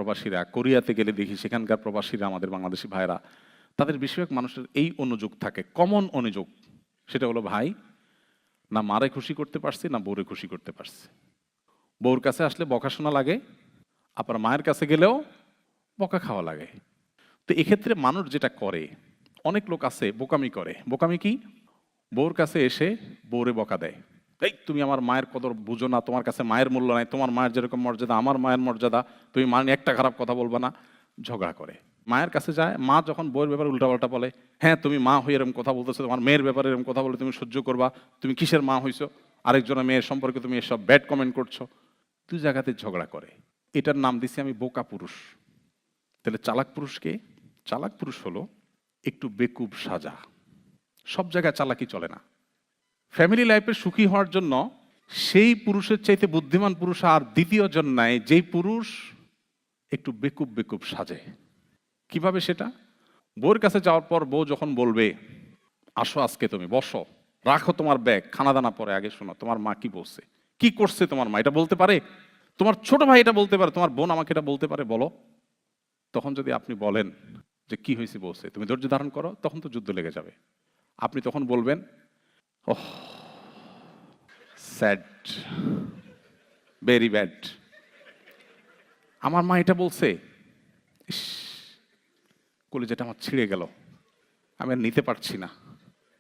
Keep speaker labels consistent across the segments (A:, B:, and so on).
A: প্রবাসীরা, কোরিয়াতে গেলে দেখি সেখানকার প্রবাসীরা, আমাদের বাংলাদেশি ভাইরা, তাদের বেশিরভাগ মানুষের এই অনুযোগ থাকে, কমন অনুযোগ। সেটা হলো, ভাই না মারে খুশি করতে পারছি, না বউরে খুশি করতে পারছি। বউর কাছে আসলে বকা শোনা লাগে, আবার মায়ের কাছে গেলেও বকা খাওয়া লাগে। তো এক্ষেত্রে মানুষ যেটা করে, অনেক লোক আছে বোকামি করে। বোকামি কি? বউর কাছে এসে বউরে বকা দেয়, এই তুমি আমার মায়ের কদর বুঝো না, তোমার কাছে মায়ের মূল্য নাই, তোমার মায়ের যেরকম মর্যাদা আমার মায়ের মর্যাদা, তুমি মা নিয়ে একটা খারাপ কথা বলবা না। ঝগড়া করে। মায়ের কাছে যায়, মা যখন বউয়ের ব্যাপারে উল্টাপাল্টা বলে, হ্যাঁ তুমি মা হয়ে এরকম কথা বলতেছো, তোমার মেয়ের ব্যাপারে এরকম কথা বলে তুমি সহ্য করবা, তুমি কিসের মা হইছো, আরেকজনের মেয়ের সম্পর্কে তুমি এসব ব্যাড কমেন্ট করছো, তুই জায়গাতে ঝগড়া করে। এটার নাম দিছি আমি বোকা পুরুষ। তাহলে চালাক পুরুষকে? চালাক পুরুষ হলো একটু বেকুব সাজা। সব জায়গায় চালাকি চলে না। ফ্যামিলি লাইফে সুখী হওয়ার জন্য সেই পুরুষের চাইতে বুদ্ধিমান পুরুষ আর দ্বিতীয় জন নাই, যেই পুরুষ একটু বেকুব বেকুব সাজে। কিভাবে সেটা? বউর কাছে যাওয়ার পর বউ যখন বলবে, আসো আজকে তুমি বসো, রাখো তোমার ব্যাগ, খানা দানা পরে আগে শোনো তোমার মা কি বলছে, কি করছে তোমার মা, এটা বলতে পারে? তোমার ছোট ভাই এটা বলতে পারে, তোমার বোন আমাকে এটা বলতে পারে, বলো। তখন যদি আপনি বলেন যে কি হয়েছে বলছে, তুমি ধৈর্য ধারণ করো, তখন তো যুদ্ধ লেগে যাবে। আপনি তখন বলবেন, ওহ স্যাড, ভেরি ব্যাড, আমার মা এটা বলছে, ইস, কলিজাটা আমার ছিঁড়ে গেল, আমি আর নিতে পারছি না।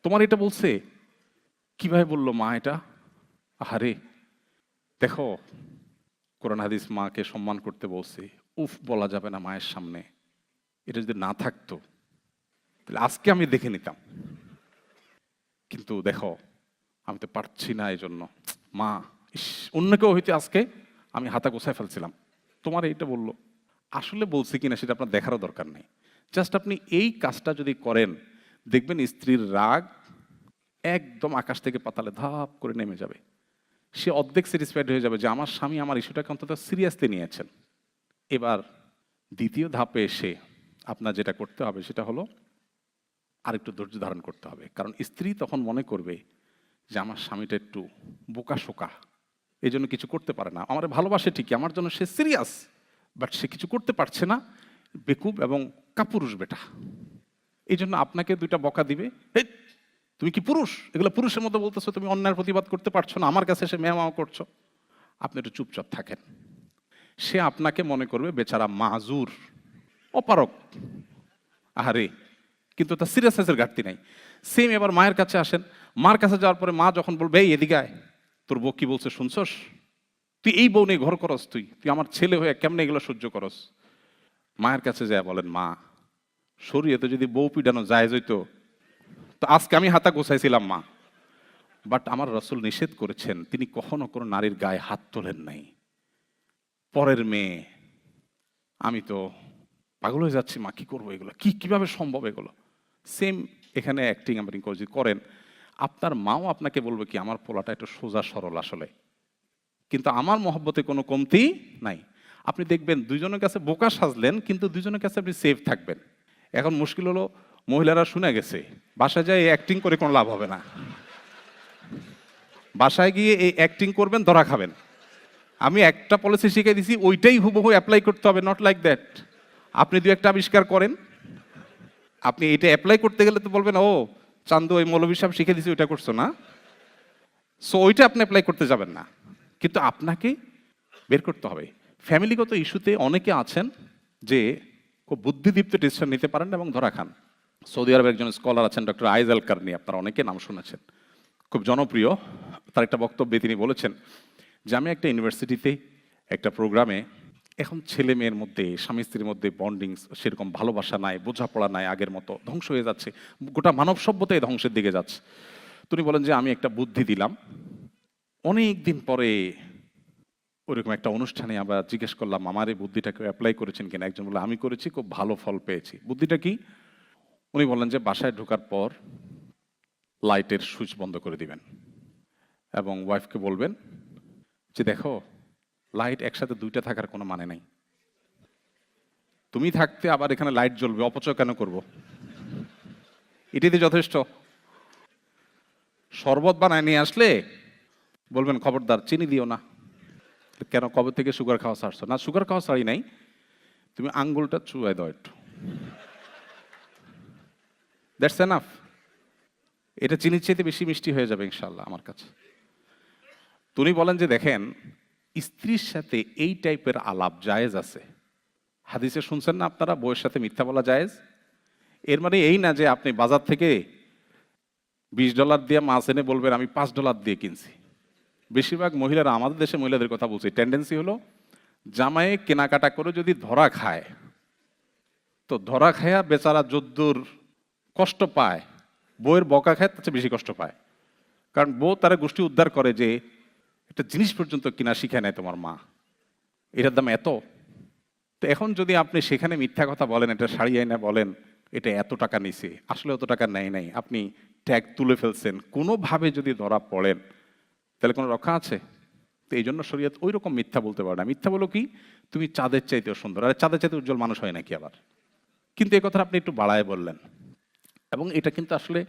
A: তোমার এটা বলছে, কিভাবে বললো মা এটা? আরে দেখো, কোরআন হাদিস মাকে সম্মান করতে বলছে, উফ বলা যাবে না মায়ের সামনে, এটা যদি না থাকতো তাহলে আজকে আমি দেখে নিতাম, কিন্তু দেখো আমি তো পারছি না, এই জন্য মা, ইস, অন্য কেউ হইতে আজকে আমি হাতা গোছায় ফেলছিলাম, তোমার এইটা বললো। আসলে বলছে কিনা সেটা আপনার দেখারও দরকার নেই। জাস্ট আপনি এই কাজটা যদি করেন, দেখবেন স্ত্রীর রাগ একদম আকাশ থেকে পাতালে ধাপ করে নেমে যাবে। সে অর্ধেক স্যাটিসফাইড হয়ে যাবে যে আমার স্বামী আমার ইস্যুটাকে অন্তত সিরিয়াসলি নিয়েছেন। এবার দ্বিতীয় ধাপে এসে আপনার যেটা করতে হবে সেটা হলো আরেকটু ধৈর্য ধারণ করতে হবে। কারণ স্ত্রী তখন মনে করবে যে আমার স্বামীটা একটু বোকা শোকা, এই জন্য কিছু করতে পারে না, আমার ভালোবাসে ঠিকই, আমার জন্য সে সিরিয়াস, বাট সে কিছু করতে পারছে না, বেকুব এবং কাপুরুষ বেটা। এই জন্য আপনাকে দুইটা বকা দিবে, এই তুমি কি পুরুষ, এগুলো পুরুষের মতো বলতেছো, তুমি অন্যায়ের প্রতিবাদ করতে পারছো না, আমার কাছে এসে মেয়া করছো। আপনি একটু চুপচাপ থাকেন। সে আপনাকে মনে করবে বেচারা মাজুর, অপারক, আহারে, কিন্তু তার সিরিয়াসনেসের ঘাটতি নাই। সেম এবার মায়ের কাছে আসেন, মার কাছে যাওয়ার পরে মা যখন বলবে, এই এদিকে আয়, তোর বউ কি বলছে শুনছস, তুই এই বউ নিয়ে ঘর করস, তুই তুই আমার ছেলে হয়ে কেমনে এগুলো সহ্য করস। মায়ের কাছে যায় বলেন, মা শরীয়তে যদি বউ পিডানো জায়েজ হইতো তো আজকে আমি হাতা গোছাইছিলাম মা, বাট আমার রাসূল নিষেধ করেছেন, তিনি কখনো কোনো নারীর গায়ে হাত তোলেন নাই, পরের মেয়ে, আমি তো পাগল হয়ে যাচ্ছি মা, কি করবো এগুলো, কিভাবে সম্ভব এগুলো। সেম এখানে অ্যাক্টিং আপনি যদি করেন, আপনার মাও আপনাকে বলবে কি আমার পোলাটা একটু সোজা সরল আসলে, কিন্তু আমার মহব্বতে কোনো কমতি নাই। আপনি দেখবেন দুইজনের কাছে বোকা সাজলেন, কিন্তু দুইজনের কাছে আপনি সেফ থাকবেন। এখন মুশকিল হলো মহিলারা শুনে গেছে, বাসায় যায় এই অ্যাক্টিং করে কোনো লাভ হবে না, বাসায় গিয়ে এই অ্যাক্টিং করবেন, ধরা খাবেন। আমি একটা পলিসি শিখিয়ে দিছি, ওইটাই হুবহু অ্যাপ্লাই করতে হবে, নট লাইক দ্যাট। আপনি দু একটা আবিষ্কার করেন, আপনি এটা অ্যাপ্লাই করতে গেলে তো বলবেন, ও চান্দু ওই মৌলভী সাহেব শিখে দিছি ওইটা করছো না, সো ওইটা আপনি অ্যাপ্লাই করতে যাবেন না, কিন্তু আপনাকে বের করতে হবে। ফ্যামিলিগত ইস্যুতে অনেকে আছেন যে খুব বুদ্ধিদীপ্ত ডিসিশন নিতে পারেন এবং ধরা খান। সৌদি আরবের একজন স্কলার আছেন ডক্টর আইজ আল কারনি, আপনারা অনেকে নাম শুনেছেন, খুব জনপ্রিয়। তার একটা বক্তব্যে তিনি বলেছেন যে আমি একটা ইউনিভার্সিটিতে একটা প্রোগ্রামে, এখন ছেলে মেয়ের মধ্যে, স্বামী স্ত্রীর মধ্যে বন্ডিং সেরকম ভালোবাসা নাই, বোঝাপড়া নাই, আগের মতো ধ্বংস হয়ে যাচ্ছে, গোটা মানব সভ্যতাই ধ্বংসের দিকে যাচ্ছে। তিনি বলেন যে আমি একটা বুদ্ধি দিলাম। অনেক দিন পরে ওইরকম একটা অনুষ্ঠানে আমরা জিজ্ঞেস করলাম, আমার এই বুদ্ধিটাকে অ্যাপ্লাই করেছেন কিনা। একজন বলল আমি করেছি, খুব ভালো ফল পেয়েছি। বুদ্ধিটা কি? উনি বললেন যে বাসায় ঢোকার পর লাইটের সুইচ বন্ধ করে দিবেন এবং ওয়াইফকে বলবেন যে দেখো, লাইট একসাথে দুইটা থাকার কোনো মানে নাই, তুমি থাকতে আবার এখানে লাইট জ্বলবে, অপচয় কেন করব, এটিতে যথেষ্ট। শরবত বানায় নিয়ে আসলে বলবেন খবরদার চিনি দিও না। কেন, কবে থেকে সুগার খাওয়া ছাড়ছো? না সুগার খাওয়া ছাড়ি নাই, তুমি আঙ্গুলটা চুয়াই দাও একটু, দ্যাটস এনাফ। এটা চিনির চাইতে বেশি মিষ্টি হয়ে যাবে ইনশাল্লাহ আমার কাছে। তুমি বলেন যে দেখেন, স্ত্রীর সাথে এই টাইপের আলাপ জায়েজ আছে। হাদিসে শুনছেন না আপনারা, বউয়ের সাথে মিথ্যা বলা জায়েজ? এর মানে এই না যে আপনি বাজার থেকে $20 দিয়ে মাছ এনে বলবেন আমি $5 দিয়ে কিনছি। বেশিরভাগ মহিলারা, আমাদের দেশে মহিলাদের কথা বলছি, টেন্ডেন্সি হলো জামাইয়ে কেনাকাটা করে যদি ধরা খায়, তো ধরা খায়া বেচারা যদ্দুর কষ্ট পায়, বউয়ের বকা খায় তার চেয়ে বেশি কষ্ট পায়। কারণ বউ তারা গোষ্ঠী উদ্ধার করে যে একটা জিনিস পর্যন্ত কিনা শিখে নেয় তোমার মা, এটার দাম এত। তো এখন যদি আপনি সেখানে মিথ্যা কথা বলেন, এটা শাড়ি আইনা বলেন এটা এত টাকা নিছে, আসলে অত টাকা নেয় নাই, আপনি ট্যাগ তুলে ফেলছেন, কোনোভাবে যদি ধরা পড়েন তাহলে কোনো রক্ষা আছে? তো এই জন্য শরীয়ত ওই রকম মিথ্যা বলতে পারে না। মিথ্যা বলো কি, তুমি চাঁদের চাইতেও সুন্দর, আর চাঁদের চাইতে উজ্জ্বল মানুষ হয় নাকি আবার? কিন্তু এই কথাটা আপনি একটু বাড়ায় বললেন, এবং এটা কিন্তু আসলে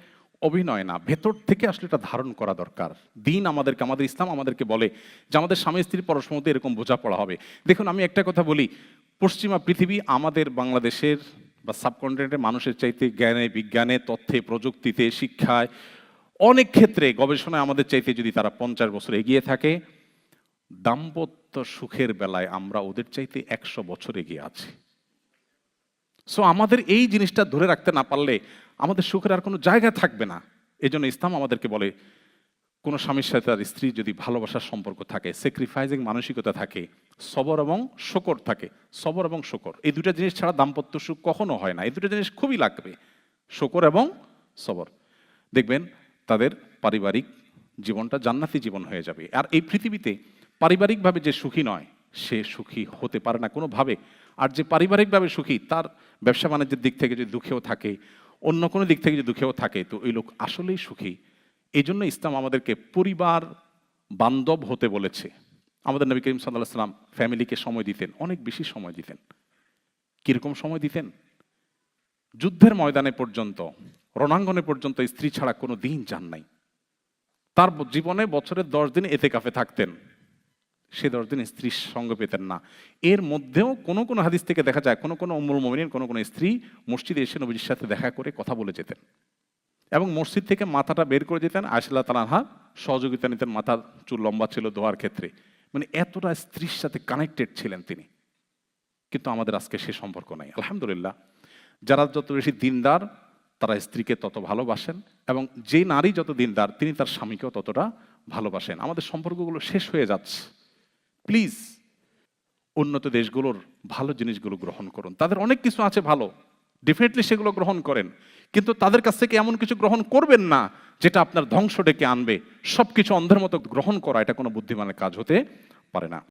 A: অভিনয় না, ভেতর থেকে আসলে এটা ধারণ করা দরকার। দিন আমাদেরকে, আমাদের ইসলাম আমাদেরকে বলে যে আমাদের স্বামী স্ত্রী পরস্পর মধ্যে এরকম বোঝাপড়া হবে। দেখুন, আমি একটা কথা বলি, পশ্চিমা পৃথিবী আমাদের বাংলাদেশের বা সাবকন্টিনেন্টের মানুষের চাইতে জ্ঞানে, বিজ্ঞানে, তথ্যে, প্রযুক্তিতে, শিক্ষায়, অনেক ক্ষেত্রে গবেষণায় আমাদের চাইতে যদি তারা 50 বছর এগিয়ে থাকে, দাম্পত্য সুখের বেলায় আমরা ওদের চাইতে 100 বছর এগিয়ে আছি। সো আমাদের এই জিনিসটা ধরে রাখতে না পারলে আমাদের সুখের আর কোনো জায়গা থাকবে না। এই জন্য ইসলাম আমাদেরকে বলে, কোনো স্বামীর সাথে তার স্ত্রী যদি ভালোবাসার সম্পর্ক থাকে, স্যাক্রিফাইসিং মানসিকতা থাকে, সবর এবং শকর থাকে, সবর এবং শকর, এই দুটা জিনিস ছাড়া দাম্পত্য সুখ কখনো হয় না। এই দুটো জিনিস খুবই লাগবে, শকর এবং সবর। দেখবেন তাদের পারিবারিক জীবনটা জান্নাতি জীবন হয়ে যাবে। আর এই পৃথিবীতে পারিবারিকভাবে যে সুখী নয়, সে সুখী হতে পারে না কোনোভাবে। আর যে পারিবারিকভাবে সুখী, তার ব্যবসা বাণিজ্যের দিক থেকে যদি দুঃখেও থাকে, অন্য কোনো দিক থেকে যদি দুঃখেও থাকে, তো ওই লোক আসলেই সুখী। এই জন্য ইসলাম আমাদেরকে পরিবার বান্ধব হতে বলেছে। আমাদের নবী করিম সাল্লাল্লাহু আলাইহি ওয়াসাল্লাম ফ্যামিলিকে সময় দিতেন, অনেক বেশি সময় দিতেন। কিরকম সময় দিতেন? যুদ্ধের ময়দানে পর্যন্ত, রণাঙ্গনে পর্যন্ত স্ত্রী ছাড়া কোনো দিন যান নাই। তার জীবনে বছরের 10 দিন এতেকাফে থাকতেন, সে 10 দিন স্ত্রীর সঙ্গ পেতেন না। এর মধ্যেও কোনো কোনো হাদিস থেকে দেখা যায় কোনো কোনো উম্মুল মুমিনিন, কোনো কোনো স্ত্রী মসজিদে এসে নবীর সাথে দেখা করে কথা বলে যেতেন, এবং মসজিদ থেকে মাথাটা বের করে দিতেন। আয়েশা রাদিয়াল্লাহু তাআলা সহযোগিতা নিতেন, মাথার চুল লম্বা ছিল ধোয়ার ক্ষেত্রে। মানে এতটা স্ত্রীর সাথে কানেক্টেড ছিলেন তিনি। কিন্তু আমাদের আজকে সে সম্পর্ক নাই। আলহামদুলিল্লাহ, যারা যত বেশি দিনদার তারা স্ত্রীকে তত ভালোবাসেন, এবং যে নারী যত দিনদার তিনি তার স্বামীকেও ততটা ভালোবাসেন। আমাদের সম্পর্কগুলো শেষ হয়ে যাচ্ছে। প্লিজ উন্নত দেশগুলোর ভালো জিনিসগুলো গ্রহণ করুন। তাদের অনেক কিছু আছে ভালো, ডেফিনেটলি সেগুলো গ্রহণ করেন, কিন্তু তাদের কাছ থেকে এমন কিছু গ্রহণ করবেন না যেটা আপনার ধ্বংস ডেকে আনবে। সবকিছু অন্ধের মতো গ্রহণ করা এটা কোনো বুদ্ধিমানের কাজ হতে পারে না।